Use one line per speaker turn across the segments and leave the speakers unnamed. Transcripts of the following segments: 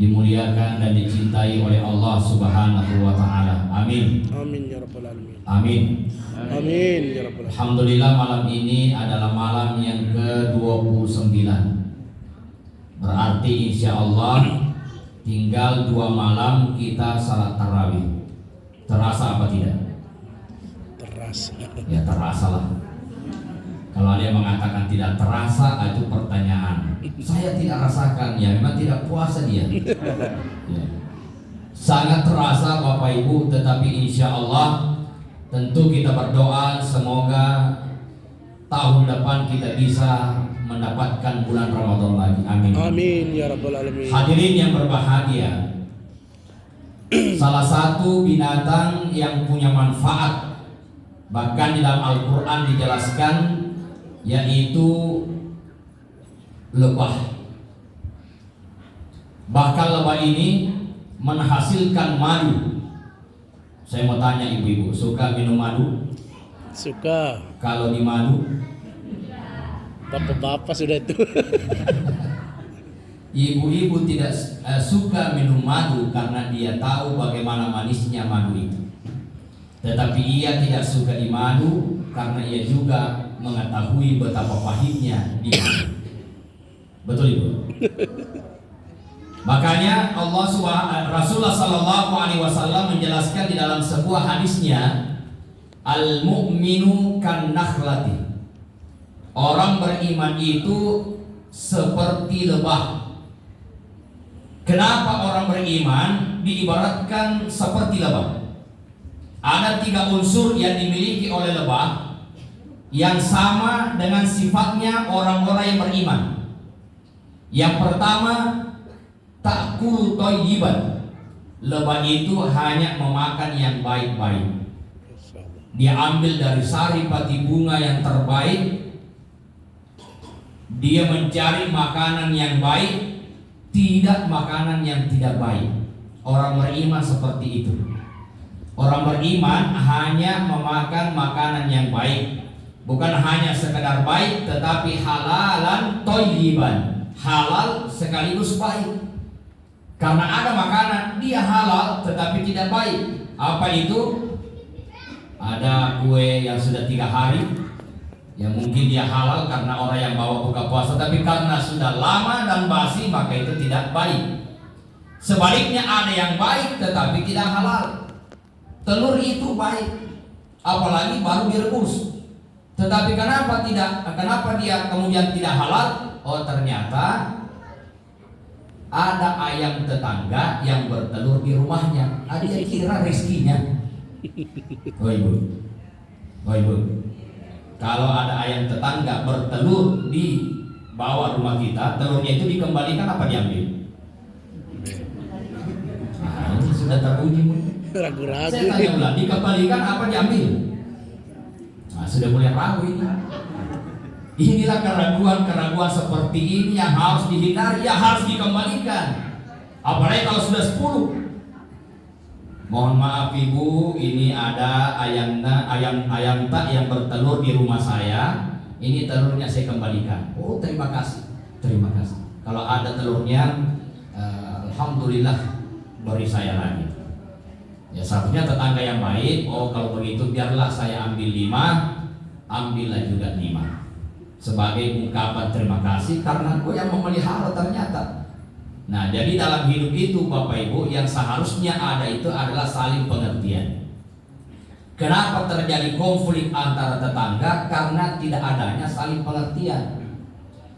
dimuliakan dan dicintai oleh Allah Subhanahu wa taala. Amin.
Amin ya rabbal alamin.
Amin.
Amin ya rabbal alamin.
Alhamdulillah, malam ini adalah malam yang ke-29. Berarti insya Allah tinggal 2 malam kita salat tarawih. Terasa apa tidak?
Terasa.
Ya terasa lah. Kalau ada yang mengatakan tidak terasa, itu pertanyaan. Saya tidak rasakan, ya memang tidak puasa dia. Ya. Sangat terasa Bapak Ibu, tetapi insya Allah tentu kita berdoa semoga tahun depan kita bisa mendapatkan bulan Ramadan lagi. Amin.
Amin ya rabbal alamin.
Hadirin yang berbahagia, salah satu binatang yang punya manfaat, bahkan di dalam Al-Quran dijelaskan, yaitu lebah. Bahkan lebah ini menghasilkan madu. Saya mau tanya ibu-ibu, suka minum madu?
Suka.
Kalau di madu,
Bapak-bapak sudah itu.
ibu-ibu tidak suka minum madu karena dia tahu bagaimana manisnya madu itu. Tetapi ia tidak suka di madu karena ia juga mengetahui betapa pahitnya dia. Betul Ibu? Makanya Rasulullah Sallallahu Alaihi Wasallam menjelaskan di dalam sebuah hadisnya, al-mu'minu kan nakhlati. Orang beriman itu seperti lebah. Kenapa orang beriman diibaratkan seperti lebah? Ada 3 unsur yang dimiliki oleh lebah yang sama dengan sifatnya orang-orang yang beriman. Yang pertama, ta'kulu thayyiban. Lebah itu hanya memakan yang baik-baik. Dia ambil dari saripati bunga yang terbaik. Dia mencari makanan yang baik, tidak makanan yang tidak baik. Orang beriman seperti itu. Orang beriman hanya memakan makanan yang baik. Bukan hanya sekedar baik, tetapi halalan thayyiban. Halal sekaligus baik. Karena ada makanan dia halal tetapi tidak baik. Apa itu? Ada kue yang sudah 3 hari, yang mungkin dia halal karena orang yang bawa buka puasa, tapi karena sudah lama dan basi maka itu tidak baik. Sebaliknya ada yang baik tetapi tidak halal. Telur itu baik, apalagi baru direbus. Tetapi kenapa dia kemudian tidak halal? Oh, ternyata ada ayam tetangga yang bertelur di rumahnya. Dia kira rezekinya. Oh ibu, kalau ada ayam tetangga bertelur di bawah rumah kita, telurnya itu dikembalikan apa diambil? Nah, ini sudah teruji.
Ragu-ragu.
Saya tanya ulang, dikembalikan apa diambil? Nah, sudah mulai ragu ini. Inilah keraguan-keraguan seperti ini yang harus dihindari, yang harus dikembalikan. Apalagi kalau sudah 10. Mohon maaf Ibu, ini ada ayam tak yang bertelur di rumah saya. Ini telurnya saya kembalikan. Oh, terima kasih. Terima kasih. Kalau ada telurnya, alhamdulillah beri saya lagi. Ya seharusnya tetangga yang baik. Oh, kalau begitu biarlah saya ambil 5, ambillah juga 5. Sebagai ungkapan terima kasih karena Engkau yang memelihara ternyata. Nah, jadi dalam hidup itu Bapak Ibu, yang seharusnya ada itu adalah saling pengertian. Kenapa terjadi konflik antara tetangga? Karena tidak adanya saling pengertian.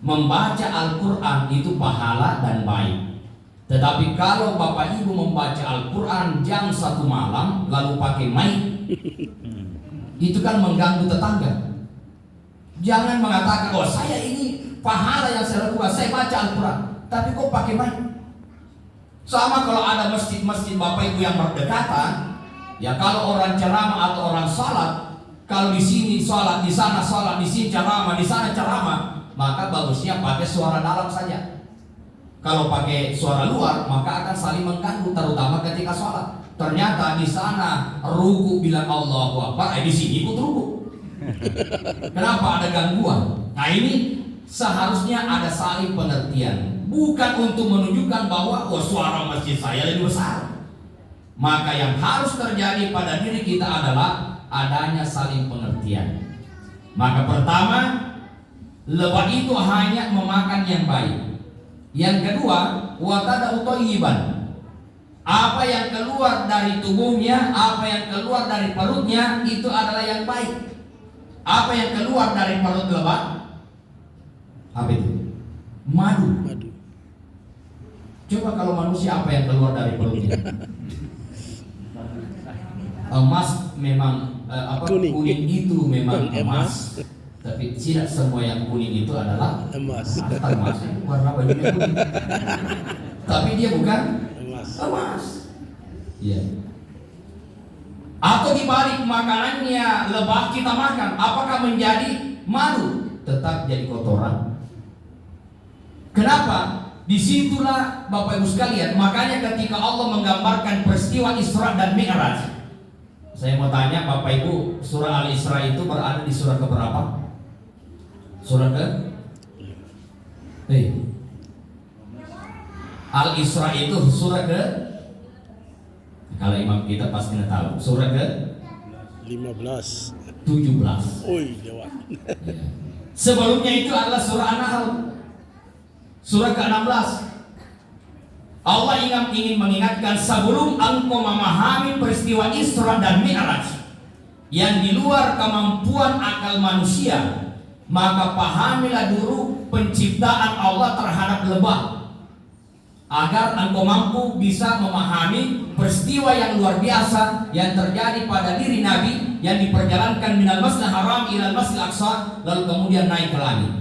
Membaca Al-Quran itu pahala dan baik. Tetapi kalau Bapak Ibu membaca Al-Quran jam 1 malam lalu pakai mic, itu kan mengganggu tetangga. Jangan mengatakan, oh saya ini pahala yang saya lakukan, saya baca Al-Quran, tapi kok pakai mic? Sama kalau ada masjid-masjid Bapak Ibu yang berdekatan, ya kalau orang ceramah atau orang salat, kalau di sini salat, di sana salat, di sini ceramah, di sana ceramah, maka bagusnya pakai suara dalam saja. Kalau pakai suara luar, maka akan saling mengganggu, terutama ketika salat. Ternyata di sana ruku bilang Allahu Akbar, di sini ikut ruku. Kenapa ada gangguan? Nah ini seharusnya ada saling pengertian. bukan untuk menunjukkan bahwa suara masjid saya lebih besar. Maka yang harus terjadi pada diri kita adalah adanya saling pengertian. Maka pertama, lebah itu hanya memakan yang baik. Yang kedua, watada utoyiban. Apa yang keluar dari tubuhnya, apa yang keluar dari perutnya itu adalah yang baik. Apa yang keluar dari perut lebah? Apa itu? Madu.
Madu.
Coba kalau manusia apa yang keluar dari perutnya? Emas memang kuning itu memang emas. Tapi tidak semua yang kuning itu adalah
Emas.
emas. Warna bajunya kuning. Tapi dia bukan emas. Iya. Atau dibalik makanannya lebah kita makan, apakah menjadi madu? Tetap jadi kotoran. Kenapa? Disitulah Bapak Ibu sekalian, makanya ketika Allah menggambarkan peristiwa Isra dan Mi'raj, saya mau tanya Bapak Ibu, surah Al-Isra itu berada di surah keberapa? Surah ke? Al-Isra itu surah ke? Kalau imam kita pasti tahu. Surah ke?
15.
17.
Oi, jawab.
Ya. Sebelumnya itu adalah surah An-Nahl. Surah ke-16. Allah ingin mengingatkan sebelum engkau memahami peristiwa Isra dan Mi'raj yang di luar kemampuan akal manusia, maka pahamilah dulu penciptaan Allah terhadap lebah, agar engkau mampu bisa memahami peristiwa yang luar biasa yang terjadi pada diri Nabi yang diperjalankan minal masjidil haram ilal masjidil aqsa lalu kemudian naik ke langit.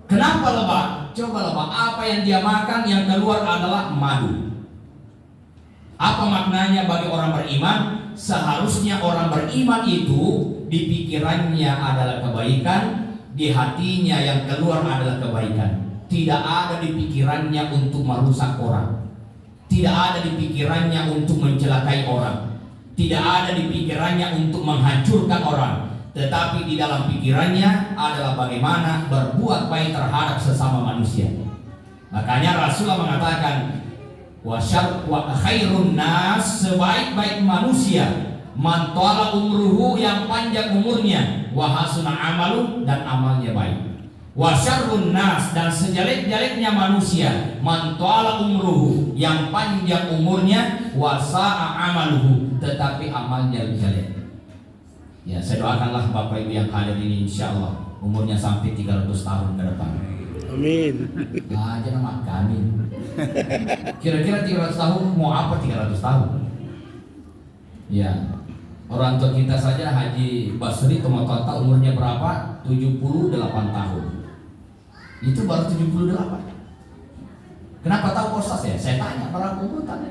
Kenapa lebah? Coba lebah, apa yang dia makan yang keluar adalah madu. Apa maknanya bagi orang beriman? Seharusnya orang beriman itu di pikirannya adalah kebaikan, di hatinya yang keluar adalah kebaikan. Tidak ada di pikirannya untuk merusak orang. Tidak ada di pikirannya untuk mencelakai orang. Tidak ada di pikirannya untuk menghancurkan orang. Tetapi di dalam pikirannya adalah bagaimana berbuat baik terhadap sesama manusia. Makanya Rasulullah mengatakan, wa khairun nas, sebaik-baik manusia, man tala umruhu, yang panjang umurnya, wa hasuna amalu, dan amalnya baik. Wa syarrun nas, dan sejelek-jeleknya manusia, man tala umruhu, yang panjang umurnya, wa sa'a amaluhu, tetapi amalnya jelek. Ya, saya doakanlah Bapak Ibu yang hadir ini insyaallah umurnya sampai 300 tahun ke depan.
Amin.
Aja nama kami. Kira-kira 300 tahun mau apa 300 tahun? Ya. Orang tua kita saja Haji Basri total umurnya berapa? 78 tahun. Itu baru 78. Kenapa tahu Ustaz ya? Saya tanya para kumpulan.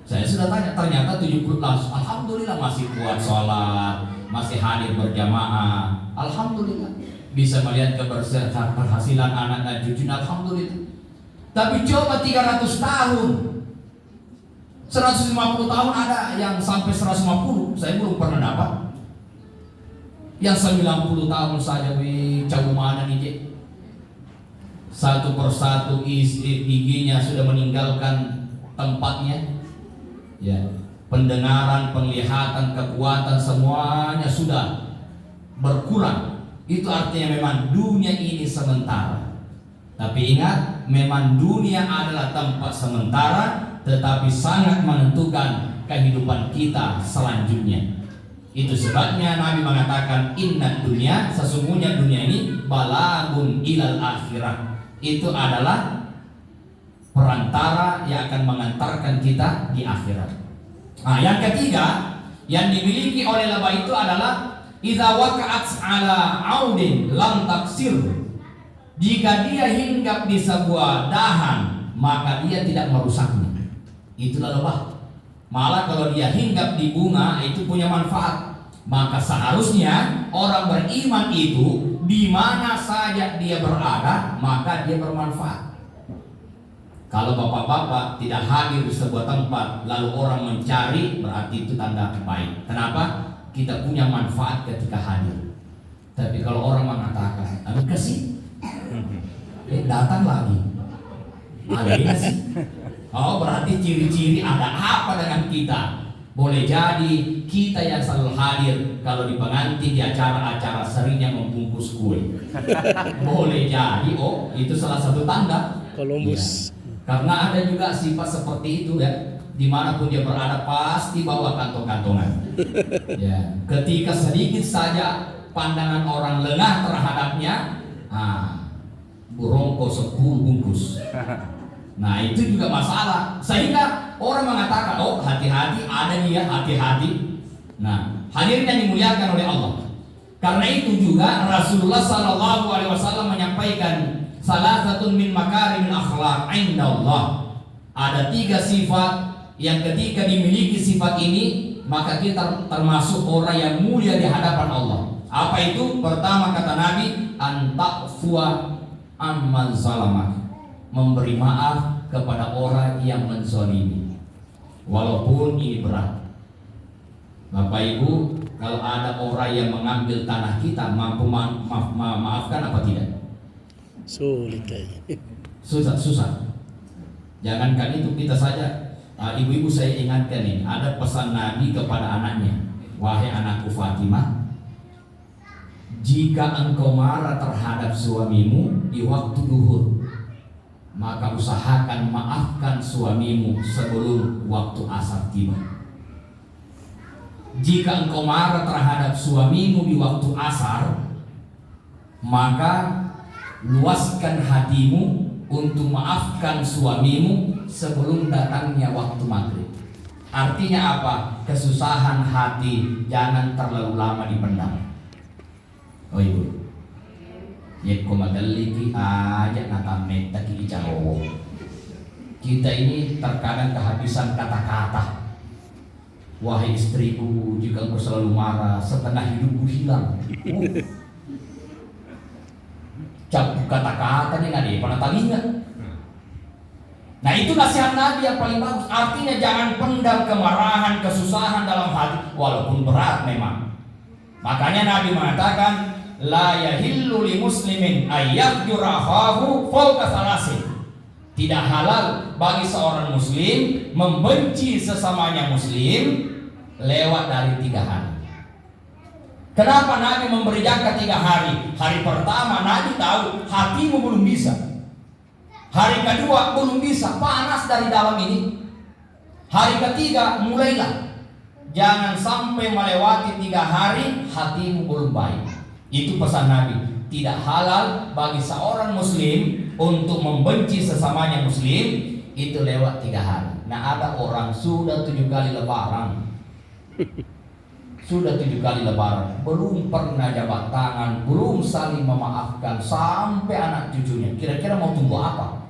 Saya sudah tanya, ternyata 70 tahun. Alhamdulillah masih kuat sholat, masih hadir berjamaah. Alhamdulillah bisa melihat keberhasilan anak dan cucu. Alhamdulillah. Tapi coba 300 tahun, 150 tahun ada yang sampai 150. Saya belum pernah dapat. Yang 90 tahun saja jauh mana nih, satu persatu giginya sudah meninggalkan tempatnya. Ya, pendengaran, penglihatan, kekuatan semuanya sudah berkurang. Itu artinya memang dunia ini sementara. Tapi ingat, memang dunia adalah tempat sementara, tetapi sangat menentukan kehidupan kita selanjutnya. Itu sebabnya Nabi mengatakan, inna dunia, sesungguhnya dunia ini balagun ilal akhirah. Itu adalah perantara yang akan mengantarkan kita di akhirat. Nah, yang ketiga yang dimiliki oleh lebah itu adalah idza waqa'at ala audin lam taksir. Jika dia hinggap di sebuah dahan, maka dia tidak merusaknya. Itulah lebah. Malah kalau dia hinggap di bunga, itu punya manfaat. Maka seharusnya orang beriman itu di mana saja dia berada, maka dia bermanfaat. Kalau bapak-bapak tidak hadir di sebuah tempat lalu orang mencari, berarti itu tanda baik. Kenapa? Kita punya manfaat ketika hadir. Tapi kalau orang mengatakan, "Aku kasih," Datang lagi. Ada ini sih. Oh, berarti ciri-ciri ada apa dengan kita? Boleh jadi kita yang selalu hadir kalau di pengantin di acara-acara seringnya membungkus kue. Boleh jadi, oh itu salah satu tanda.
Columbus.
Ya. Karena ada juga sifat seperti itu ya. Dimanapun dia berada pasti bawa kantong-kantongan. Ya. Ketika sedikit saja pandangan orang lengah terhadapnya, burongko 10 bungkus. Nah itu juga masalah. Sehingga orang mengatakan, oh hati-hati, ada nih ya, hati-hati. Nah hadirin yang dimuliakan oleh Allah. Karena itu juga Rasulullah SAW menyampaikan salah satu min makarimil akhlak indallah. Ada 3 sifat yang ketika dimiliki sifat ini maka kita termasuk orang yang mulia di hadapan Allah. Apa itu? Pertama kata Nabi, anta'fuwa amman zalamak, memberi maaf kepada orang yang menzalimi. Walaupun ini berat. Bapak Ibu, kalau ada orang yang mengambil tanah kita, mampu maafkan apa tidak?
Sulit kayaknya.
Susah. Jangankan itu, kita saja. Ibu-ibu saya ingatkan ini, ada pesan Nabi kepada anaknya. Wahai anakku Fatimah, jika engkau marah terhadap suamimu di waktu duhur, maka usahakan maafkan suamimu sebelum waktu asar tiba. Jika engkau marah terhadap suamimu di waktu asar, maka luaskan hatimu untuk maafkan suamimu sebelum datangnya waktu maghrib. Artinya apa? Kesusahan hati jangan terlalu lama dipendam. Oh ibu, ya komagaliki aja natamet taki jauh. Kita ini terkadang kehabisan kata-kata. Wahai istriku, jika engkau selalu marah, setengah hidupku hilang. Cabut kata-kata nih nggak pernah talinya. Nah itu nasihat Nabi yang paling bagus. Artinya jangan pendam kemarahan, kesusahan dalam hati, walaupun berat memang. Makanya Nabi mengatakan, la yahillu li muslimin ayyafjura akhahu fawqa thalasin. Tidak halal bagi seorang muslim membenci sesamanya muslim lewat dari 3 hari. Kenapa Nabi memberi jangka 3 hari? Hari pertama Nabi tahu hatimu belum bisa. Hari kedua belum bisa, panas dari dalam ini. Hari ketiga mulailah. Jangan sampai melewati 3 hari hatimu belum baik. Itu pesan Nabi. Tidak halal bagi seorang muslim untuk membenci sesamanya muslim itu lewat 3 hari. Nah ada orang sudah 7 kali lebaran. Sudah 7 kali lebaran, belum pernah jabat tangan, belum saling memaafkan sampai anak cucunya. Kira-kira mau tunggu apa?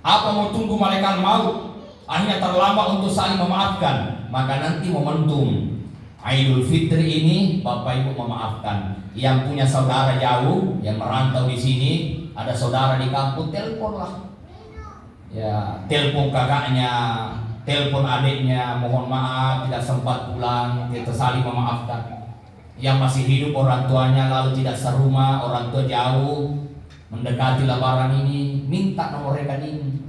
Apa mau tunggu malaikat maut? Akhirnya terlambat untuk saling memaafkan. Maka nanti momentum Idul Fitri ini Bapak Ibu memaafkan. Yang punya saudara jauh, yang merantau di sini, ada saudara di kampung, teleponlah. Ya, telepon kakaknya, telepon adiknya, mohon maaf tidak sempat pulang, kita saling memaafkan. Yang masih hidup orang tuanya lalu tidak serumah, orang tua jauh, mendekati lebaran ini, minta nomor rekening.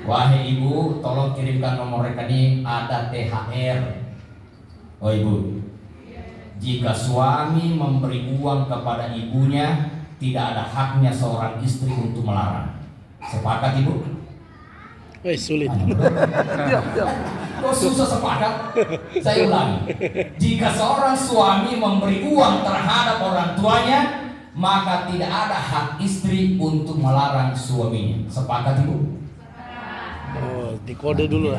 Wahai ibu, tolong kirimkan nomor rekening, ada THR. Oh ibu, jika suami memberi uang kepada ibunya, tidak ada haknya seorang istri untuk melarang. Sepakat ibu?
Sulit.
Kok susah sepakat? Saya ulangi. Jika seorang suami memberi uang terhadap orang tuanya, maka tidak ada hak istri untuk melarang suaminya. Sepakat ibu?
Oh, dikode dulu.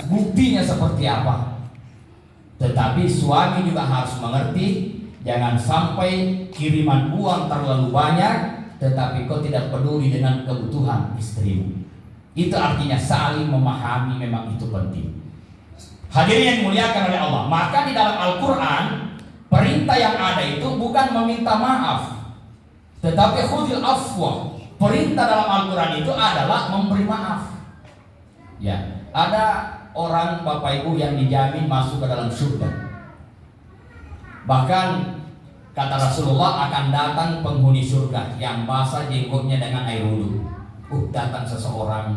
Buktinya seperti apa? Tetapi suami juga harus mengerti, jangan sampai kiriman uang terlalu banyak, tetapi kau tidak peduli dengan kebutuhan istrimu. Itu artinya saling memahami, memang itu penting. Hadirin yang dimuliakan oleh Allah, maka di dalam Al-Quran perintah yang ada itu bukan meminta maaf, tetapi khudil afwa. Perintah dalam Al-Quran itu adalah memberi maaf. Ya, ada orang Bapak Ibu yang dijamin masuk ke dalam surga. Bahkan Kata Rasulullah, akan datang penghuni surga yang basah jenggotnya dengan air wudhu. Datang seseorang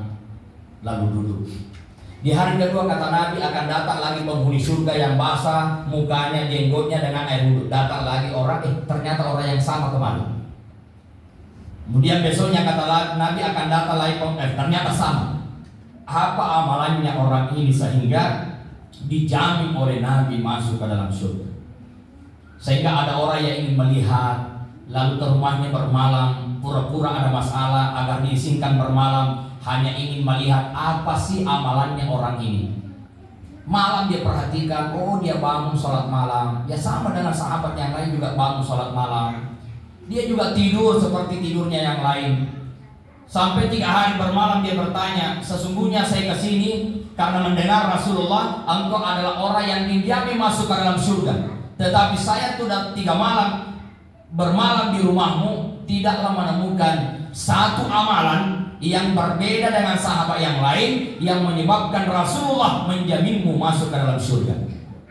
lalu duduk. Di hari kedua kata Nabi, akan datang lagi penghuni surga yang basah mukanya jenggotnya dengan air wudhu. Datang lagi orang, ternyata orang yang sama kemarin. Kemudian besoknya kata Nabi, akan datang lagi ternyata sama. Apa amalannya orang ini sehingga dijamin oleh Nabi masuk ke dalam surga? Sehingga ada orang yang ingin melihat, lalu ke rumahnya bermalam, pura-pura ada masalah agar diizinkan bermalam, hanya ingin melihat apa sih amalannya orang ini. Malam dia perhatikan, dia bangun sholat malam, ya sama dengan sahabat yang lain juga bangun sholat malam. Dia juga tidur seperti tidurnya yang lain. Sampai 3 hari bermalam dia bertanya, sesungguhnya saya kesini karena mendengar Rasulullah, engkau adalah orang yang dijamin masuk ke dalam surga. Tetapi saya sudah 3 malam bermalam di rumahmu, tidaklah menemukan satu amalan yang berbeda dengan sahabat yang lain yang menyebabkan Rasulullah menjaminmu masuk ke dalam surga.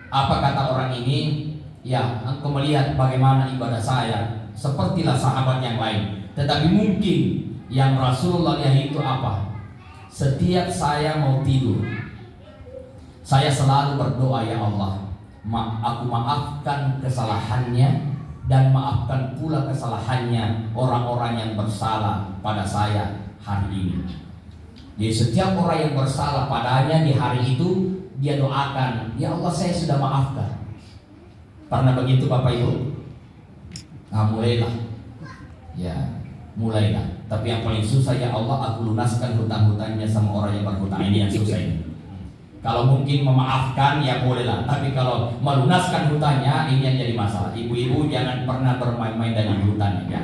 Apa kata orang ini? Ya, engkau melihat bagaimana ibadah saya, sepertilah sahabat yang lain. Tetapi mungkin yang Rasulullah lihat itu apa? Setiap saya mau tidur, saya selalu berdoa, ya Allah, aku maafkan kesalahannya dan maafkan pula kesalahannya orang-orang yang bersalah pada saya hari ini. Jadi setiap orang yang bersalah padanya di hari itu, dia doakan, ya Allah saya sudah maafkan. Pernah begitu Bapak Ibu? Mulailah. Ya, mulailah. Tapi yang paling susah, ya Allah aku lunaskan hutang-hutangnya sama orang yang berhutang. Ini yang susah ini. Kalau mungkin memaafkan ya bolehlah, tapi kalau melunaskan hutangnya ini yang jadi masalah. Ibu-ibu jangan pernah bermain-main dengan hutangnya, ya.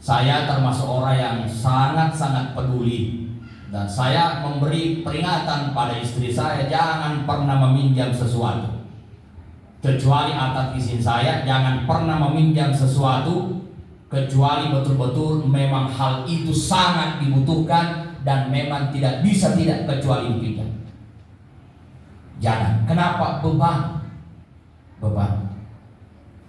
Saya termasuk orang yang sangat-sangat peduli, dan saya memberi peringatan pada istri saya, jangan pernah meminjam sesuatu kecuali atas izin saya. Jangan pernah meminjam sesuatu kecuali betul-betul memang hal itu sangat dibutuhkan dan memang tidak bisa tidak kecuali dipinjam. Jangan. Kenapa? Beban.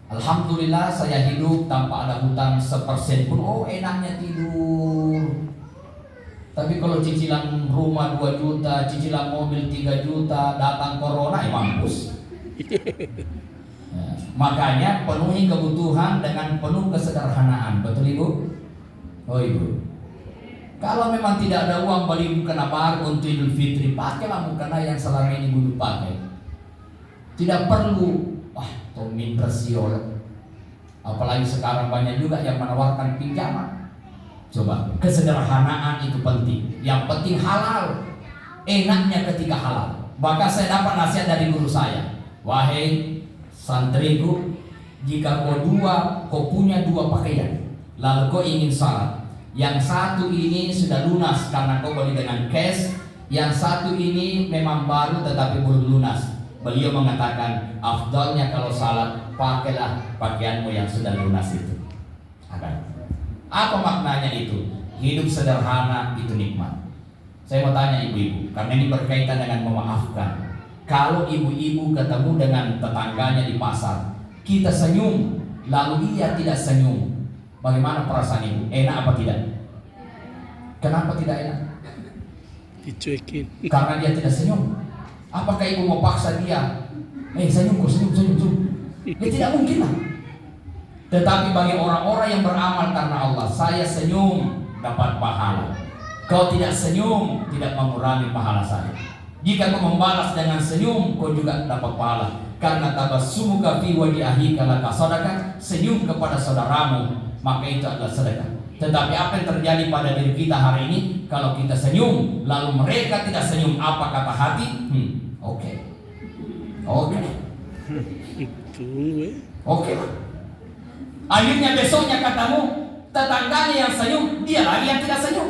Alhamdulillah saya hidup tanpa ada hutang 1% pun. Enaknya tidur. Tapi kalau cicilan rumah 2 juta, cicilan mobil 3 juta, datang corona, mampus. Makanya penuhi kebutuhan dengan penuh kesederhanaan. Betul Ibu? Ibu, kalau memang tidak ada uang beli mukena baru untuk Idul Fitri, pakailah mukena yang selama ini Ibu pakai. Tidak perlu minta siol. Apalagi sekarang banyak juga yang menawarkan pinjaman. Coba, kesederhanaan itu penting. Yang penting halal. Enaknya ketika halal. Bahkan saya dapat nasihat dari guru saya, wahai santriku, jika kau punya 2 pakaian, lalu kau ingin salat, yang satu ini sudah lunas karena kau beli dengan cash, yang satu ini memang baru tetapi belum lunas. Beliau mengatakan, afdalnya kalau salat, pakailah pakaianmu yang sudah lunas itu. Apa maknanya itu? Hidup sederhana itu nikmat. Saya mau tanya ibu-ibu, karena ini berkaitan dengan memaafkan. Kalau ibu-ibu ketemu dengan tetangganya di pasar, kita senyum, lalu ia tidak senyum, bagaimana perasaan ibu? Enak apa tidak? Kenapa tidak enak?
Dicuekin.
Karena dia tidak senyum. Apakah ibu mau paksa dia? Senyum. Ya tidak mungkin lah. Tetapi bagi orang-orang yang beramal karena Allah, saya senyum dapat pahala. Kau tidak senyum tidak mengurangi pahala saya. Jika kau membalas dengan senyum, kau juga dapat pahala. Karena tabassumuka fi wajhi akhika laka sadaqah, senyum kepada saudaramu maka itu adalah sedekah. Tetapi apa yang terjadi pada diri kita hari ini, kalau kita senyum lalu mereka tidak senyum, apa kata hati? Oke. Akhirnya besoknya katamu, tetangganya yang senyum, dia lagi yang tidak senyum.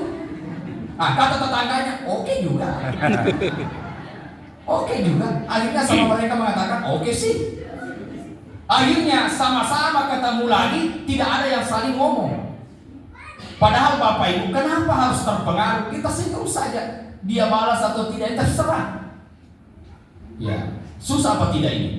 Kata tetangganya, oke juga. Akhirnya sama mereka mengatakan, oke sih. Akhirnya sama-sama ketemu lagi, tidak ada yang saling ngomong. Padahal Bapak Ibu, kenapa harus terpengaruh? Kita senyum saja. Dia balas atau tidak, terserah. Ya, susah apa tidak ini?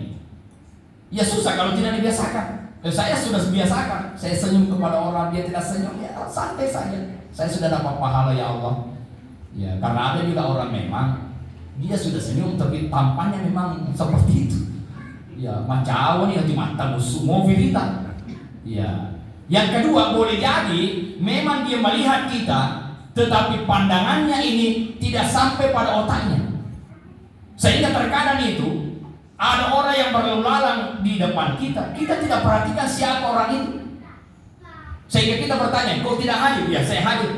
Ya susah kalau tidak dibiasakan. Saya sudah biasakan, saya senyum kepada orang, dia tidak senyum, ya santai saja. Saya sudah dapat pahala ya Allah. Ya, karena ada juga orang memang dia sudah senyum tapi tampannya memang seperti itu. Ya, macam ini nanti mata musuh mau virita. Ya. Yang kedua, boleh jadi memang dia melihat kita, tetapi pandangannya ini tidak sampai pada otaknya. Sehingga terkadang itu ada orang yang berlalu lalang di depan kita, kita tidak perhatikan siapa orang itu. Sehingga kita bertanya, kau tidak hadir? Ya, saya hadir.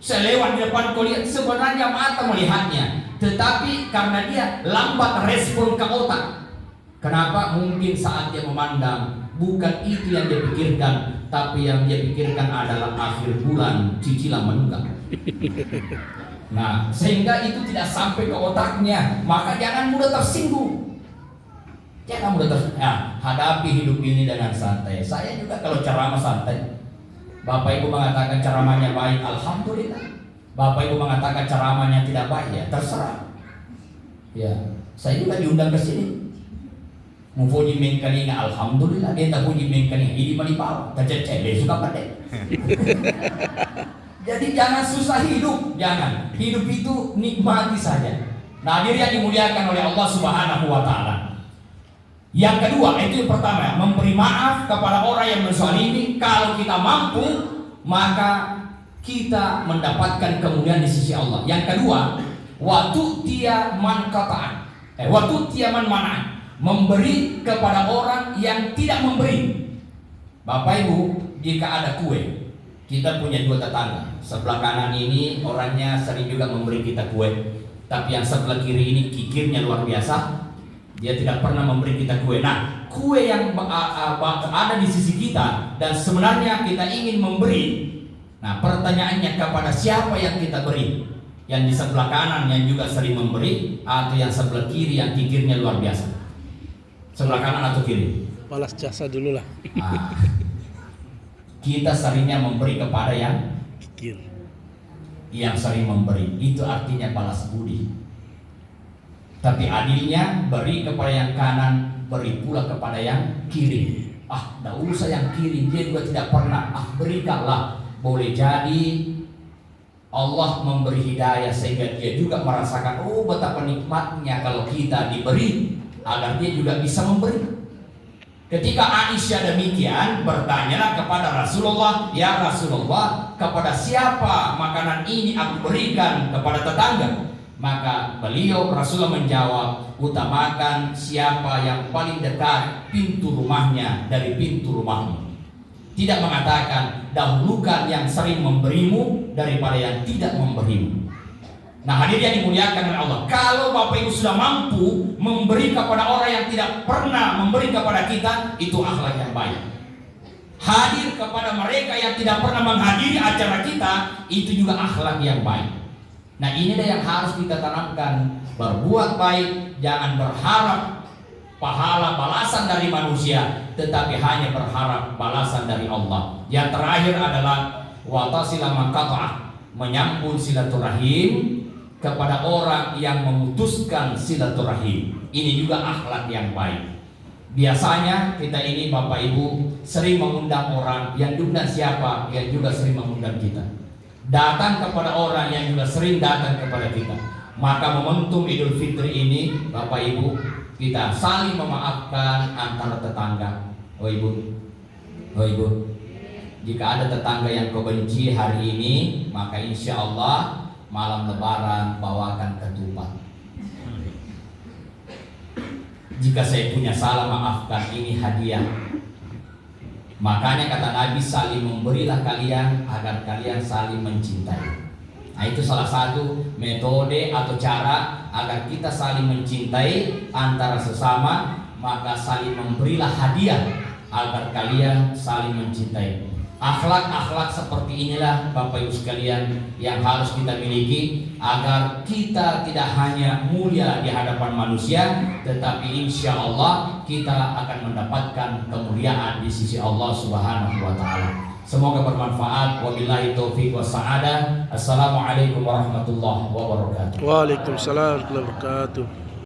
Saya lewat di depan kau lihat, sebenarnya mata melihatnya, tetapi karena dia lambat respon ke otak. Kenapa? Mungkin saat dia memandang, bukan itu yang dia pikirkan, tapi yang dia pikirkan adalah akhir bulan cicilan menunggak. Nah, sehingga itu tidak sampai ke otaknya. Maka jangan mudah tersinggung. Jangan mudah hadapi hidup ini dengan santai. Saya juga kalau ceramah santai. Bapak Ibu mengatakan ceramahnya baik, alhamdulillah. Bapak Ibu mengatakan ceramahnya tidak baik, ya terserah. Ya, saya juga diundang ke sini. Mau puji mengkaninga, alhamdulillah. Dia tak puji mengkaninga, ini malipaw. Tercecele suka pandai. Jadi jangan susah hidup, jangan. Hidup itu nikmati saja. Nah, diri yang dimuliakan oleh Allah Subhanahu wa Ta'ala. Yang kedua, itu yang pertama, memberi maaf kepada orang yang menzalimi. Kalau kita mampu, maka kita mendapatkan kemuliaan di sisi Allah. Yang kedua, waktu dia man qata'an, waktu dia man mana'an, memberi kepada orang yang tidak memberi. Bapak Ibu, jika ada kue, kita punya dua tetangga. Sebelah kanan ini orangnya sering juga memberi kita kue, tapi yang sebelah kiri ini kikirnya luar biasa. Dia tidak pernah memberi kita kue. Nah, kue yang ada di sisi kita dan sebenarnya kita ingin memberi. Nah, pertanyaannya kepada siapa yang kita beri? Yang di sebelah kanan yang juga sering memberi, atau yang sebelah kiri yang kikirnya luar biasa? Sebelah kanan atau kiri?
Balas jasa dulu lah.
Nah, kita seringnya memberi kepada yang
Kikir.
yang sering memberi. Itu artinya balas budi. Tapi adilnya, beri kepada yang kanan, beri pula kepada yang kiri. Tidak usah yang kiri, dia juga tidak pernah. Berikanlah. Boleh jadi Allah memberi hidayah sehingga dia juga merasakan, betapa nikmatnya kalau kita diberi, agar dia juga bisa memberi. Ketika Aisyah demikian, bertanyalah kepada Rasulullah, ya Rasulullah, kepada siapa makanan ini aku berikan kepada tetangga? Maka beliau Rasulullah menjawab, utamakan siapa yang paling dekat pintu rumahnya dari pintu rumahmu. Tidak mengatakan dahulukan yang sering memberimu daripada yang tidak memberimu. Nah, hadirin yang dimuliakan oleh Allah, kalau Bapak Ibu sudah mampu memberi kepada orang yang tidak pernah memberi kepada kita, itu akhlak yang baik. Hadir kepada mereka yang tidak pernah menghadiri acara kita, itu juga akhlak yang baik. Nah, inilah yang harus kita tanamkan. Berbuat baik, jangan berharap pahala balasan dari manusia, tetapi hanya berharap balasan dari Allah. Yang terakhir adalah watasila man qata'ah, menyambung silaturahim kepada orang yang memutuskan silaturahim. Ini juga akhlak yang baik. Biasanya kita ini Bapak Ibu sering mengundang orang, yang diundang siapa? Yang juga sering mengundang kita. Datang kepada orang yang juga sering datang kepada kita. Maka momentum Idul Fitri ini Bapak Ibu, kita saling memaafkan antara tetangga. Oh Ibu, jika ada tetangga yang kau benci hari ini, maka insya Allah malam Lebaran bawakan ketupat. Jika saya punya salah, maafkan, ini hadiah. Makanya kata Nabi, saling memberilah kalian agar kalian saling mencintai. Nah, itu salah satu metode atau cara agar kita saling mencintai antara sesama. Maka saling memberilah hadiah agar kalian saling mencintai. Akhlak-akhlak seperti inilah Bapak Ibu sekalian yang harus kita miliki agar kita tidak hanya mulia di hadapan manusia, tetapi insya Allah kita akan mendapatkan kemuliaan di sisi Allah Subhanahu wa Ta'ala. Semoga bermanfaat. Wabillahi taufiq wassa'adah. Assalamualaikum warahmatullahi wabarakatuh.
Waalaikumsalam warahmatullahi wabarakatuh.